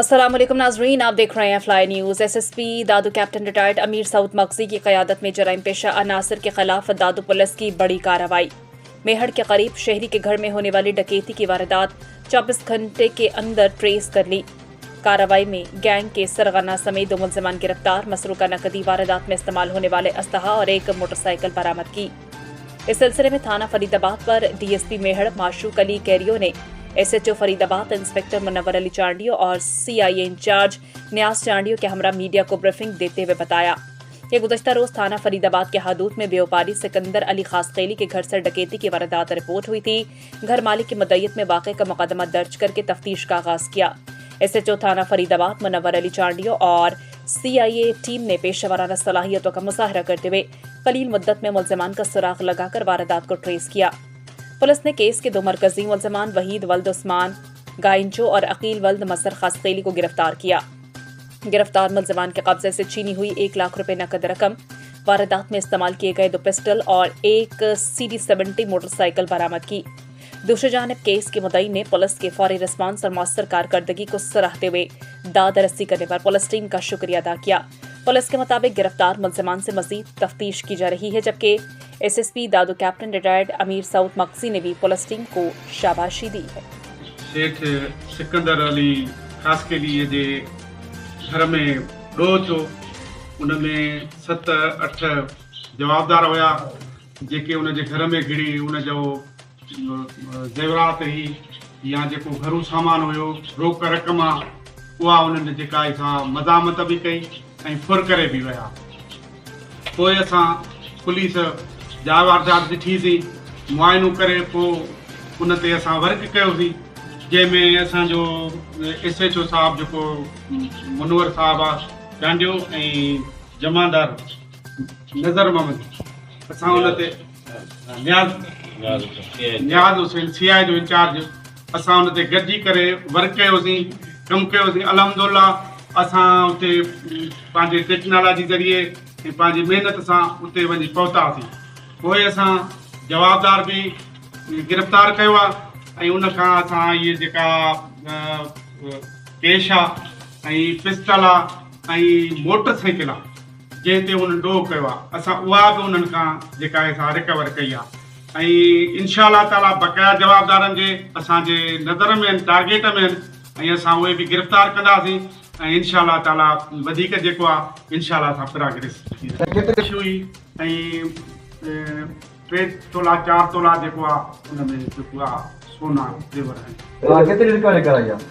अस्सलाम वालेकुम नाजरीन, आप देख रहे हैं फ्लाई न्यूज़। एसएसपी दादू कैप्टन रिटायर्ड अमीर सऊद मगजी की क़यादत में जराइम पेशा अनासर के खिलाफ दादू पुलिस की बड़ी कार्रवाई। मेहड़ के करीब शहरी के घर में होने वाली डकैती की वारदात 24 घंटे के अंदर ट्रेस कर ली। कार्रवाई में गैंग के सरगना समेत 2 मुलजमान गिरफ्तार, मसरूका नकदी, वारदात में इस्तेमाल होने वाले असलहा और एक मोटरसाइकिल बरामद की। इस सिलसिले में थाना फरीदाबाद पर डीएसपी मेहड़ माशूक अली कैरियो ने एसएचओ फरीदाबाद इंस्पेक्टर मुनव्वर अली चांडियो और सीआईए इंचार्ज न्याज चांडियो के हमरा मीडिया को ब्रीफिंग देते हुए बताया कि गुज़श्ता रोज थाना फरीदाबाद के हदूद में व्यापारी सिकंदर अली खासखेली के घर से डकैती की वारदात रिपोर्ट हुई थी। घर मालिक की मदय्यत में वाक़े का मुकदमा दर्ज करके तफ्तीश का आगाज किया। एसएचओ थाना फरीदाबाद मुनव्वर अली चांडियो और सीआईए टीम ने पेशेवराना सलाहियतों का मुजाहरा करते हुए कलील मुद्दत में मुलजमान का सुराग लगाकर वारदात को ट्रेस किया। पुलिस ने केस के 2 मरकजी मुलजमान वहीद वल्द उस्मान गाइंचो और अकील वल्द मसर खासखेली को गिरफ्तार किया। गिरफ्तार मुलजमान के कब्जे से छीनी हुई 1 लाख रुपए नकद रकम, वारदात में इस्तेमाल किए गए 2 पिस्टल और एक CD-70 मोटरसाइकिल बरामद की। दूसरी जानिब केस के मुद्दई ने पुलिस के फौरी रिस्पांस और मौसर कारकर्दगी को सराहते हुए दाद रसी करने पर पुलिस टीम का शुक्रिया अदा किया। पुलिस के मुताबिक गिरफ्तार मुलजमान से मजीद तफ्तीश की जा रही है, जबकि एसएसपी दादू कैप्टन रिटायर्ड अमीर सऊद मगजी ने भी पुलिस टीम को शाबाशी दी है। शेख सिकंदर अली खासखेली जे घर में ॾोह थियो, उनमें 7-8 जवाबदार हुआ जेके उनजे घर में घिड़ी उनजो ज़ेवरात ही या जेको घरू सामान हुयो, रोक रक़म आहे, उहा उन्हनि जेका मज़ामत बि कई ऐं फुर करे बि विया। पोइ असां पुलिस जा वारदात ॾिठीसीं, मुआइनो करे पोइ उन ते असां वर्क कयोसीं, जंहिंमें असांजो एसएचओ साहब जेको मुनव्वर साहब आहे चांडियो ऐं जमादार नज़र मोहम्मद, असां उन ते न्याज़ हुसैन सीआई जो इंचार्ज, असां उन ते गॾिजी करे वर्क कयोसीं, कमु कयोसीं। अल्हम्दुलिल्लाह असां उते पंहिंजे टेक्नोलॉजी ज़रिए ऐं पंहिंजी महिनत सां उते वञी पहुतासीं। पोइ असां जवाबदार बि गिरफ़्तार कयो आहे ऐं उनखां असां इहे जेका कैश आहे ऐं पिस्टल आहे ऐं मोटरसाइकिल आहे जंहिं ते उन ॾोह कयो आहे, असां उहा बि उन्हनि खां जेका असां रिकवर कई आहे ऐं इंशाअल्लाह ताला बक़ाया जवाबदारनि जे असांजे नज़र में आहिनि, टारगेट में आहिनि ऐं असां उहे बि गिरफ़्तार कंदासीं ऐं इंशाअल्लाह ताला वधीक जेको आहे इंशाअल्लाह असां प्रोग्रेस हुई ऐं 3 तोला 4 तोला जेको आहे उन में जेको आहे सोना जेवर आहिनि। केतिरी रिकवरी कराई आहे?